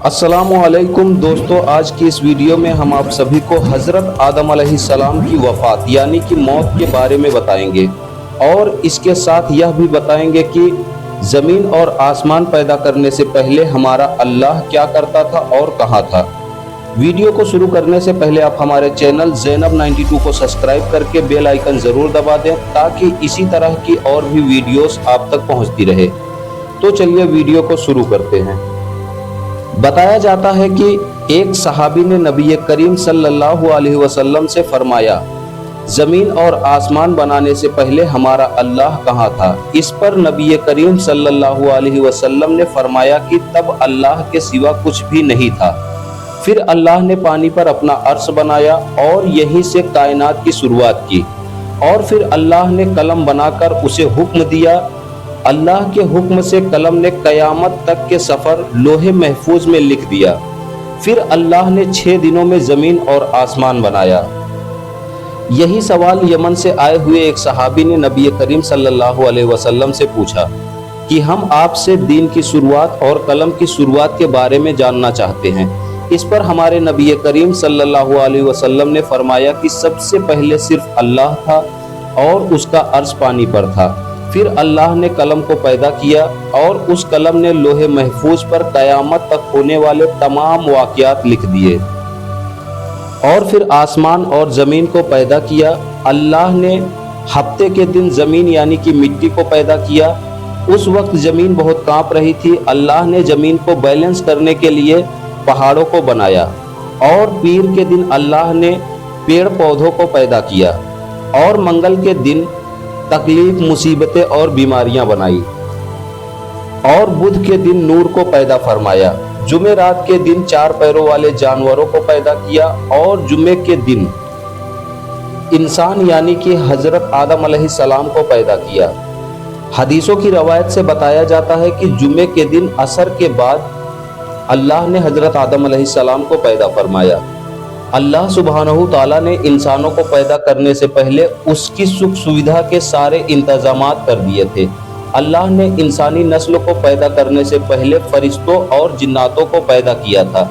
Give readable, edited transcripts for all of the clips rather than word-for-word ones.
अस्सलामुअलैकुम दोस्तों, आज की इस वीडियो में हम आप सभी को हज़रत आदम अलैहिस्सलाम की वफ़ात यानी कि मौत के बारे में बताएंगे और इसके साथ यह भी बताएंगे कि ज़मीन और आसमान पैदा करने से पहले हमारा अल्लाह क्या करता था और कहाँ था। वीडियो को शुरू करने से पहले आप हमारे चैनल ज़ैनब 92 को सब्सक्राइब करके बेल आइकन ज़रूर दबा दें ताकि इसी तरह की और भी वीडियोस आप तक पहुंचती रहे। तो चलिए वीडियो को शुरू करते हैं। बताया जाता है कि एक सहाबी ने नबी करीम सल्लल्लाहु अलैहि वसल्लम से फरमाया, ज़मीन और आसमान बनाने से पहले हमारा अल्लाह कहाँ था। इस पर नबी करीम सल्लल्लाहु अलैहि वसल्लम ने फरमाया कि तब अल्लाह के सिवा कुछ भी नहीं था। फिर अल्लाह ने पानी पर अपना अर्श बनाया और यहीं से कायनात की शुरुआत की और फिर अल्लाह ने कलम बनाकर उसे हुक्म दिया। अल्लाह के हुक्म से कलम ने कयामत तक के सफ़र लोहे महफूज में लिख दिया। फिर अल्लाह ने 6 दिनों में ज़मीन और आसमान बनाया। यही सवाल यमन से आए हुए एक सहाबी ने नबी करीम सल्लल्लाहु अलैहि वसल्लम से पूछा कि हम आपसे दीन की शुरुआत और कलम की शुरुआत के बारे में जानना चाहते हैं। इस पर हमारे नबी करीम सल्लल्लाहु अलैहि वसल्लम ने फरमाया कि सबसे पहले सिर्फ अल्लाह था और उसका अर्श पानी पर था। फिर अल्लाह ने कलम को पैदा किया और उस कलम ने लोहे महफूज पर कयामत तक होने वाले तमाम वाक़यात लिख दिए। और फिर आसमान और ज़मीन को पैदा किया। अल्लाह ने हफ्ते के दिन ज़मीन यानी कि मिट्टी को पैदा किया। उस वक्त ज़मीन बहुत कांप रही थी। अल्लाह ने ज़मीन को बैलेंस करने के लिए पहाड़ों को बनाया और पीर के दिन अल्लाह ने पेड़ पौधों को पैदा किया और मंगल के दिन तकलीफ, मुसीबतें और बीमारियां बनाई और बुध के दिन नूर को पैदा फरमाया। जुमेरात के दिन 4 पैरों वाले जानवरों को पैदा किया और जुमे के दिन इंसान यानी कि हजरत आदम अलैहिस्सलाम को पैदा किया। हदीसों की रवायत से बताया जाता है कि जुमे के दिन असर के बाद अल्लाह ने हजरत आदम अलैहिस्सलाम को पैदा फरमाया। अल्लाह सुब्हानहू ताला ने इंसानों को पैदा करने से पहले उसकी सुख सुविधा के सारे इंतजामात कर दिए थे। अल्लाह ने इंसानी नस्ल को पैदा करने से पहले फरिश्तों और जिन्नातों को पैदा किया था।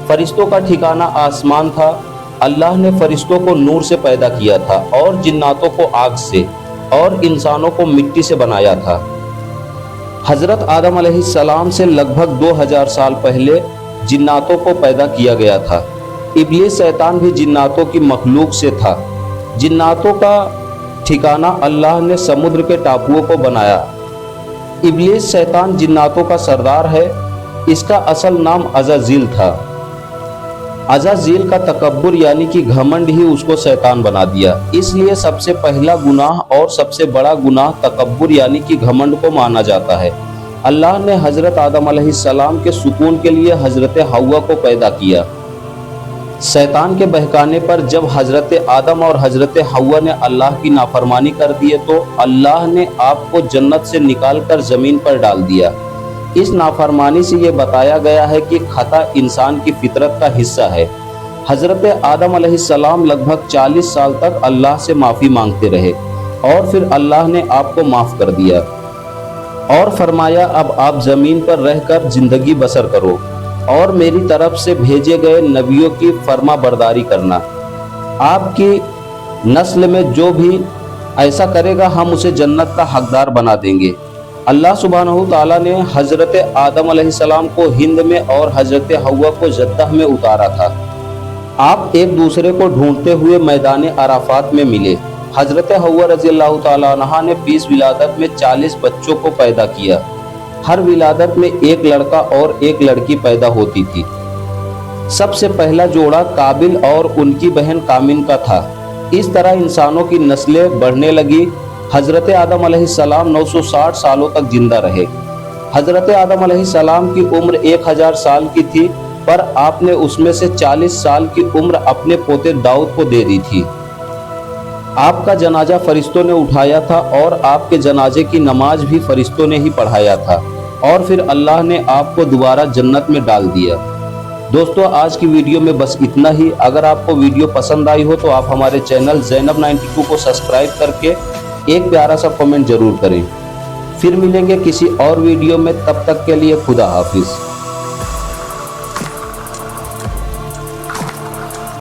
फरिश्तों का ठिकाना आसमान था। अल्लाह ने फरिश्तों को नूर से पैदा किया था और जिन्नातों को आग से और इंसानों को मिट्टी से बनाया था। हजरत आदम अलैहिस्सलाम से लगभग 2000 साल पहले जिन्नातों को पैदा किया गया था। इब्लीस शैतान भी जिन्नातों की मखलूक से था। जिन्नातों का ठिकाना अल्लाह ने समुद्र के टापुओं को बनाया। इब्लीस शैतान जिन्नातों का सरदार है। इसका असल नाम अज़ाज़ील था। अज़ाज़ील का तकब्बुर यानी कि घमंड ही उसको शैतान बना दिया। इसलिए सबसे पहला गुनाह और सबसे बड़ा गुनाह तकब्बुर यानी कि घमंड को माना जाता है। अल्लाह ने हजरत आदम अलैहिस्सलाम के सुकून के लिए हजरत हव्वा को पैदा किया। शैतान के बहकाने पर जब हजरत आदम और हजरत हव्वा ने अल्लाह की नाफरमानी कर दिए तो अल्लाह ने आपको जन्नत से निकालकर ज़मीन पर डाल दिया। इस नाफरमानी से ये बताया गया है कि खता इंसान की फितरत का हिस्सा है। हजरत आदम अलैहिस्सलाम लगभग 40 साल तक अल्लाह से माफ़ी मांगते रहे और फिर अल्लाह ने आपको माफ़ कर दिया और फरमाया अब आप ज़मीन पर रहकर ज़िंदगी बसर करो और मेरी तरफ से भेजे गए नबियों की फर्मा बरदारी करना। आपकी नस्ल में जो भी ऐसा करेगा हम उसे जन्नत का हकदार बना देंगे। अल्लाह सुब्हानहू ताला ने हजरत आदम अलैहिस्सलाम को हिंद में और हजरत हव्वा को जद्दह में उतारा था। आप एक दूसरे को ढूंढते हुए मैदान अराफात में मिले। हजरत हव्वा रज़ियल्लाहु ताला अन्हा ने 20 विलादत में 40 बच्चों को पैदा किया। हर विलादत में एक लड़का और एक लड़की पैदा होती थी। सबसे पहला जोड़ा काबिल और उनकी बहन कामिन का था। इस तरह इंसानों की नस्लें बढ़ने लगी। हजरत आदम अलैहिस्सलाम 960 सालों तक जिंदा रहे। हजरत आदम अलैहिस्सलाम की उम्र 1000 साल की थी पर आपने उसमें से 40 साल की उम्र अपने पोते दाऊद को दे दी थी। आपका जनाजा फरिश्तों ने उठाया था और आपके जनाजे की नमाज भी फरिश्तों ने ही पढ़ाया था और फिर अल्लाह ने आपको दोबारा जन्नत में डाल दिया। दोस्तों, आज की वीडियो में बस इतना ही। अगर आपको वीडियो पसंद आई हो तो आप हमारे चैनल ज़ैनब 92 को सब्सक्राइब करके एक प्यारा सा कमेंट जरूर करें। फिर मिलेंगे किसी और वीडियो में, तब तक के लिए खुदा हाफिज़।